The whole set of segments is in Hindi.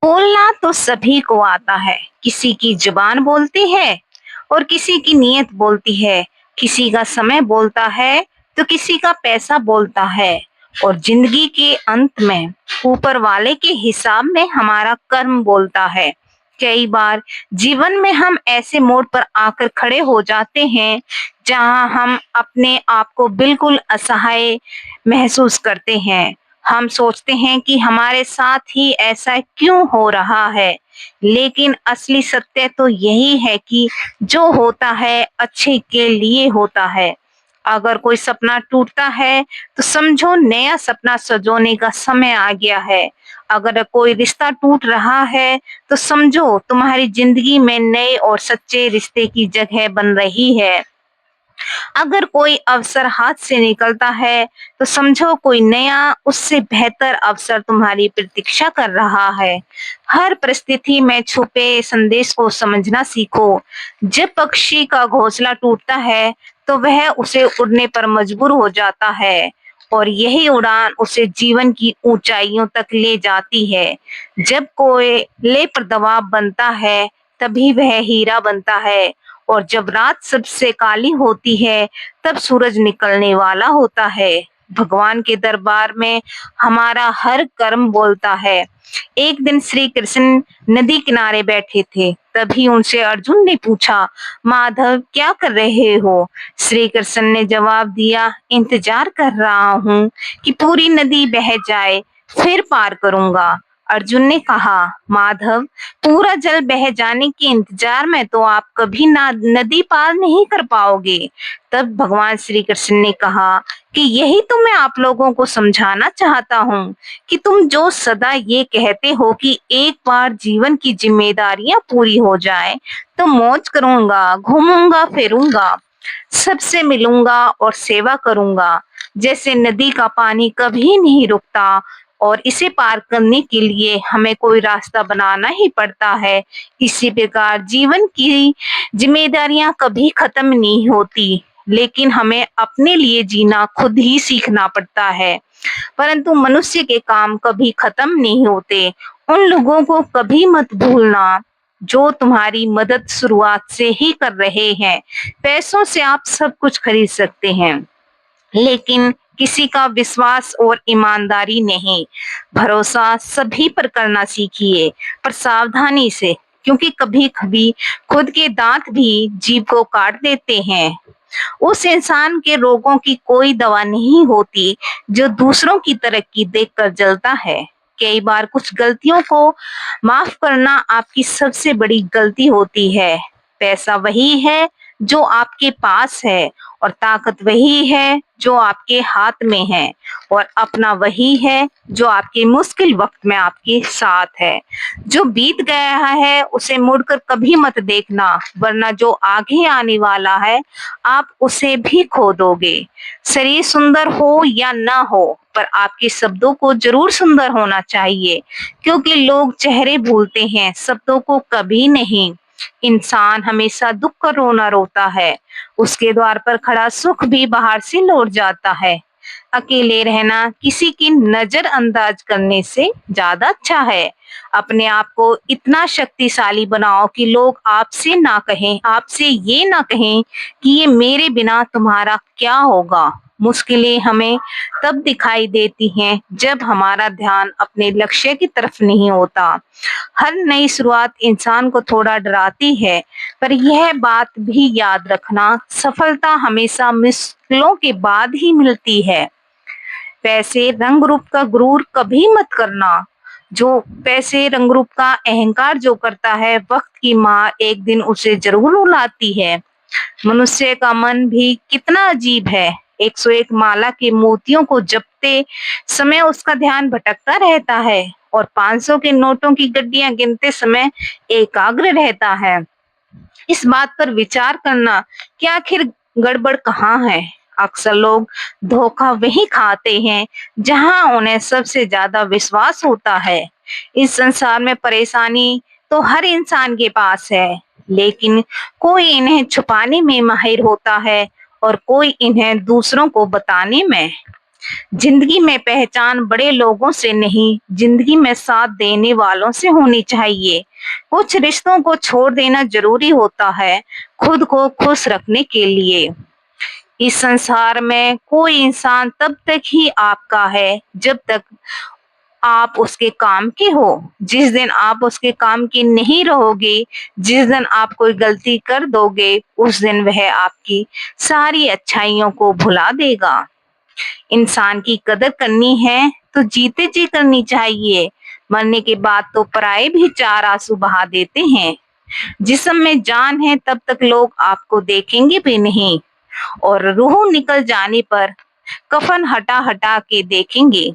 बोलना तो सभी को आता है। किसी की जुबान बोलती है और किसी की नीयत बोलती है। किसी का समय बोलता है तो किसी का पैसा बोलता है। और जिंदगी के अंत में ऊपर वाले के हिसाब में हमारा कर्म बोलता है। कई बार जीवन में हम ऐसे मोड़ पर आकर खड़े हो जाते हैं जहां हम अपने आप को बिल्कुल असहाय महसूस करते हैं। हम सोचते हैं कि हमारे साथ ही ऐसा क्यों हो रहा है, लेकिन असली सत्य तो यही है कि जो होता है अच्छे के लिए होता है। अगर कोई सपना टूटता है तो समझो नया सपना सजोने का समय आ गया है। अगर कोई रिश्ता टूट रहा है तो समझो तुम्हारी जिंदगी में नए और सच्चे रिश्ते की जगह बन रही है। अगर कोई अवसर हाथ से निकलता है तो समझो कोई नया उससे बेहतर अवसर तुम्हारी प्रतीक्षा कर रहा है। हर परिस्थिति में छुपे संदेश को समझना सीखो। जब पक्षी का घोंसला टूटता है तो वह उसे उड़ने पर मजबूर हो जाता है और यही उड़ान उसे जीवन की ऊंचाइयों तक ले जाती है। जब कोयले पर दबाव बनता है तभी वह हीरा बनता है और जब रात सबसे काली होती है तब सूरज निकलने वाला होता है। भगवान के दरबार में हमारा हर कर्म बोलता है। एक दिन श्री कृष्ण नदी किनारे बैठे थे, तभी उनसे अर्जुन ने पूछा, माधव क्या कर रहे हो? श्री कृष्ण ने जवाब दिया, इंतजार कर रहा हूँ कि पूरी नदी बह जाए, फिर पार करूंगा। अर्जुन ने कहा, माधव पूरा जल बह जाने के इंतजार में तो आप कभी ना नदी पार नहीं कर पाओगे। तब भगवान श्री कृष्ण ने कहा कि यही तो मैं आप लोगों को समझाना चाहता हूँ कि तुम जो सदा ये कहते हो कि एक बार जीवन की जिम्मेदारियां पूरी हो जाए तो मौज करूंगा, घूमूंगा, फिरूंगा, सबसे मिलूंगा और सेवा करूंगा। जैसे नदी का पानी कभी नहीं रुकता और इसे पार करने के लिए हमें कोई रास्ता बनाना ही पड़ता है, इसी प्रकार जीवन की जिम्मेदारियां कभी खत्म नहीं होती, लेकिन हमें अपने लिए जीना खुद ही सीखना पड़ता है। परंतु मनुष्य के काम कभी खत्म नहीं होते। उन लोगों को कभी मत भूलना जो तुम्हारी मदद शुरुआत से ही कर रहे हैं। पैसों से आप सब कुछ खरीद सकते हैं, लेकिन किसी का विश्वास और ईमानदारी नहीं। भरोसा सभी पर करना सीखिए, पर सावधानी से, क्योंकि कभी कभी खुद के दांत भी जीभ को काट देते हैं। उस इंसान के रोगों की कोई दवा नहीं होती जो दूसरों की तरक्की देखकर जलता है। कई बार कुछ गलतियों को माफ करना आपकी सबसे बड़ी गलती होती है। पैसा वही है जो आपके पास है और ताकत वही है जो आपके हाथ में है और अपना वही है जो आपके मुश्किल वक्त में आपके साथ है। जो बीत गया है उसे मुड़कर कभी मत देखना, वरना जो आगे आने वाला है आप उसे भी खो दोगे। शरीर सुंदर हो या ना हो, पर आपके शब्दों को जरूर सुंदर होना चाहिए, क्योंकि लोग चेहरे भूलते हैं, शब्दों को कभी नहीं। इंसान हमेशा दुख का रोना रोता है, उसके द्वार पर खड़ा सुख भी बाहर से लौट जाता है। अकेले रहना किसी की नजरअंदाज करने से ज्यादा अच्छा है। अपने आप को इतना शक्तिशाली बनाओ कि लोग आपसे ये ना कहें कि ये मेरे बिना तुम्हारा क्या होगा। मुश्किलें हमें तब दिखाई देती हैं जब हमारा ध्यान अपने लक्ष्य की तरफ नहीं होता। हर नई शुरुआत इंसान को थोड़ा डराती है, पर यह बात भी याद रखना, सफलता हमेशा मुश्किलों के बाद ही मिलती है। पैसे रंग रूप का गुरूर कभी मत करना। जो पैसे रंग रूप का अहंकार जो करता है, वक्त की माँ एक दिन उसे जरूर रुलाती है। मनुष्य का मन भी कितना अजीब है। 101 माला के मोतियों को जपते समय उसका ध्यान भटकता रहता है और 500 के नोटों की गड्डियां गिनते समय एकाग्र रहता है। इस बात पर विचार करना कि आखिर गड़बड़ कहाँ है। अक्सर लोग धोखा वही खाते हैं जहां उन्हें सबसे ज्यादा विश्वास होता है। इस संसार में परेशानी तो हर इंसान के पास है, लेकिन कोई इन्हें छुपाने में माहिर होता है और कोई इन्हें दूसरों को बताने में। जिंदगी में पहचान बड़े लोगों से नहीं, जिंदगी में साथ देने वालों से होनी चाहिए। कुछ रिश्तों को छोड़ देना जरूरी होता है, खुद को खुश रखने के लिए। इस संसार में कोई इंसान तब तक ही आपका है जब तक आप उसके काम के हो। जिस दिन आप उसके काम की नहीं रहोगे, जिस दिन आप कोई गलती कर दोगे, उस दिन वह आपकी सारी अच्छाइयों को भुला देगा। इंसान की कदर करनी है तो जीते जी करनी चाहिए। मरने के बाद तो पराए भी चार आंसू बहा देते हैं। जिस्म में जान है तब तक लोग आपको देखेंगे भी नहीं, और रूह निकल जाने पर कफन हटा हटा के देखेंगे।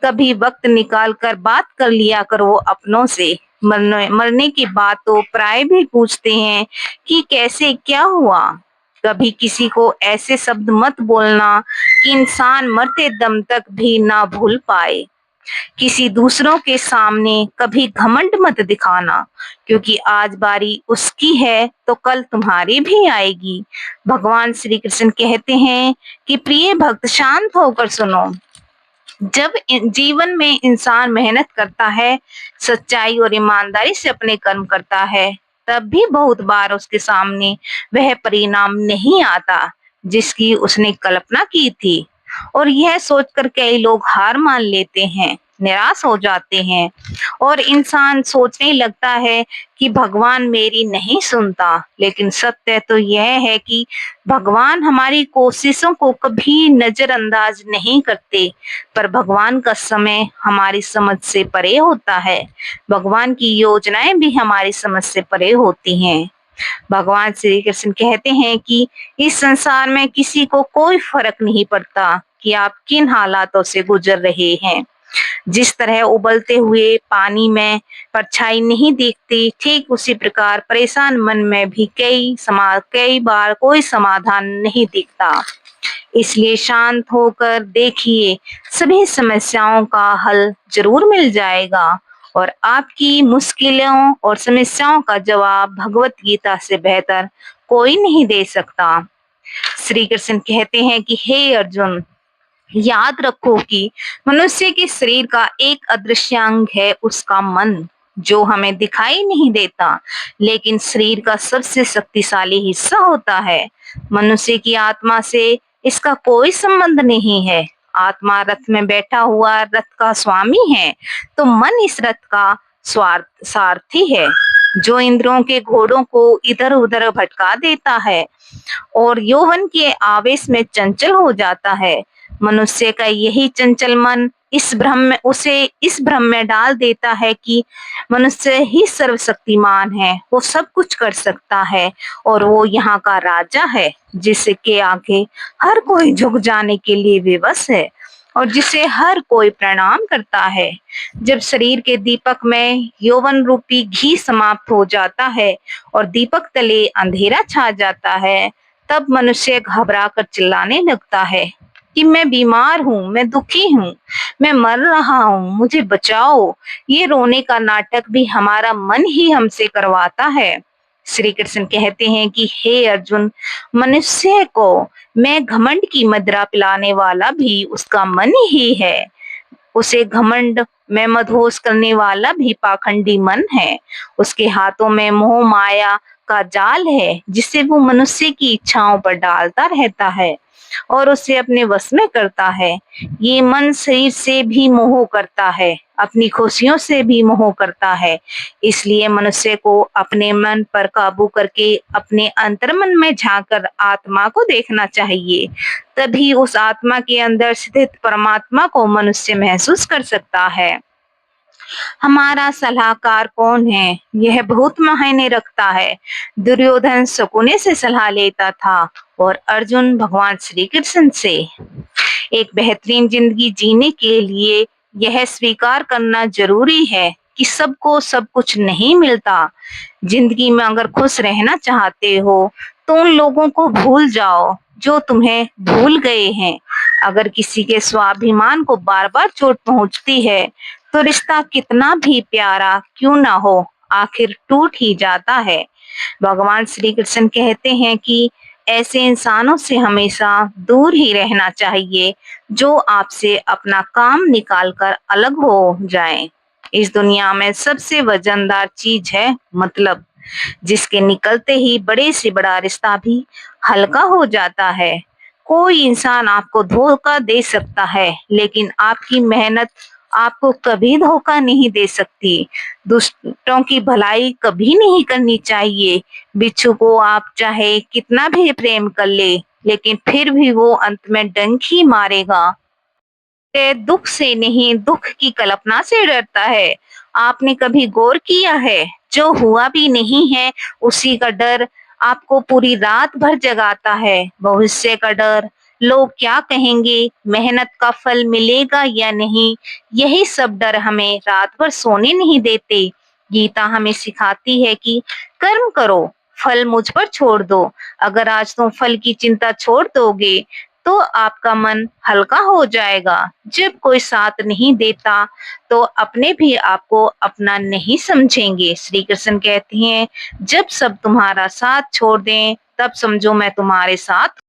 कभी वक्त निकाल कर बात कर लिया करो अपनों से। मरने के बाद तो पराए भी पूछते हैं कि कैसे क्या हुआ। कभी किसी को ऐसे शब्द मत बोलना कि इंसान मरते दम तक भी ना भूल पाए। किसी दूसरों के सामने कभी घमंड मत दिखाना, क्योंकि आज बारी उसकी है तो कल तुम्हारी भी आएगी। भगवान श्री कृष्ण कहते हैं कि प्रिय भक्त शांत होकर सुनो। जब जीवन में इंसान मेहनत करता है, सच्चाई और ईमानदारी से अपने कर्म करता है, तब भी बहुत बार उसके सामने वह परिणाम नहीं आता जिसकी उसने कल्पना की थी। और यह सोचकर कई लोग हार मान लेते हैं, निराश हो जाते हैं, और इंसान सोचने लगता है कि भगवान मेरी नहीं सुनता। लेकिन सत्य तो यह है कि भगवान हमारी कोशिशों को कभी नजरअंदाज नहीं करते, पर भगवान का समय हमारी समझ से परे होता है। भगवान की योजनाएं भी हमारी समझ से परे होती हैं। भगवान श्री कृष्ण कहते हैं कि इस संसार में किसी को कोई फर्क नहीं पड़ता कि आप किन हालातों से गुजर रहे हैं। जिस तरह उबलते हुए पानी में परछाई नहीं दिखती, ठीक उसी प्रकार परेशान मन में भी कई बार कोई समाधान नहीं दिखता। इसलिए शांत होकर देखिए, सभी समस्याओं का हल जरूर मिल जाएगा, और आपकी मुश्किलों और समस्याओं का जवाब भगवत गीता से बेहतर कोई नहीं दे सकता। श्री कृष्ण कहते हैं कि हे अर्जुन, याद रखो कि मनुष्य के शरीर का एक अदृश्य अंग है उसका मन, जो हमें दिखाई नहीं देता, लेकिन शरीर का सबसे शक्तिशाली हिस्सा होता है। मनुष्य की आत्मा से इसका कोई संबंध नहीं है। आत्मा रथ में बैठा हुआ रथ का स्वामी है, तो मन इस रथ का स्वार्थ सारथी है, जो इंद्रियों के घोड़ों को इधर उधर भटका देता है और यौवन के आवेश में चंचल हो जाता है। मनुष्य का यही चंचल मन उसे इस भ्रम में डाल देता है कि मनुष्य ही सर्वशक्तिमान है, वो सब कुछ कर सकता है, और वो यहाँ का राजा है जिसके आगे हर कोई झुक जाने के लिए विवश है, और जिसे हर कोई प्रणाम करता है। जब शरीर के दीपक में यौवन रूपी घी समाप्त हो जाता है और दीपक तले अंधेरा छा जाता है, तब मनुष्य घबरा कर चिल्लाने लगता है कि मैं बीमार हूँ, मैं दुखी हूँ, मैं मर रहा हूँ, मुझे बचाओ। ये रोने का नाटक भी हमारा मन ही हमसे करवाता है। श्री कृष्ण कहते हैं कि हे अर्जुन, मनुष्य को मैं घमंड की मदिरा पिलाने वाला भी उसका मन ही है। उसे घमंड में मदहोश करने वाला भी पाखंडी मन है। उसके हाथों में मोह माया का जाल है, जिसे वो मनुष्य की इच्छाओं पर डालता रहता है और उसे अपने वश में करता है। ये मन शरीर से भी मोह करता है, अपनी खुशियों से भी मोह करता है। इसलिए मनुष्य को अपने मन पर काबू करके अपने अंतर्मन में झांककर आत्मा को देखना चाहिए। तभी उस आत्मा के अंदर स्थित परमात्मा को मनुष्य महसूस कर सकता है। हमारा सलाहकार कौन है, यह बहुत मायने रखता है। दुर्योधन शकुनी से सलाह लेता था और अर्जुन भगवान श्री कृष्ण से। एक बेहतरीन जिंदगी जीने के लिए यह स्वीकार करना जरूरी है कि सबको सब कुछ नहीं मिलता। जिंदगी में अगर खुश रहना चाहते हो तो उन लोगों को भूल जाओ जो तुम्हें भूल गए हैं। अगर किसी के स्वाभिमान को बार बार चोट पहुंचती है तो रिश्ता कितना भी प्यारा क्यों ना हो, आखिर टूट ही जाता है। भगवान श्री कृष्ण कहते हैं कि ऐसे इंसानों से हमेशा दूर ही रहना चाहिए जो आपसे अपना काम निकाल कर अलग हो जाएं। इस दुनिया में सबसे वजनदार चीज है मतलब, जिसके निकलते ही बड़े से बड़ा रिश्ता भी हल्का हो जाता है। कोई इंसान आपको धोखा दे सकता है, लेकिन आपकी मेहनत आपको कभी धोखा नहीं दे सकती। दुष्टों की भलाई कभी नहीं करनी चाहिए। बिच्छू को आप चाहे कितना भी प्रेम कर ले, लेकिन फिर भी वो अंत में डंक ही मारेगा। ते दुख से नहीं, दुख की कल्पना से डरता है। आपने कभी गौर किया है, जो हुआ भी नहीं है उसी का डर आपको पूरी रात भर जगाता है। भविष्य का डर, लोग क्या कहेंगे, मेहनत का फल मिलेगा या नहीं, यही सब डर हमें रात भर सोने नहीं देते। गीता हमें सिखाती है कि कर्म करो, फल मुझ पर छोड़ दो। अगर आज तुम फल की चिंता छोड़ दोगे तो आपका मन हल्का हो जाएगा। जब कोई साथ नहीं देता तो अपने भी आपको अपना नहीं समझेंगे। श्री कृष्ण कहते हैं, जब सब तुम्हारा साथ छोड़ दें तब समझो मैं तुम्हारे साथ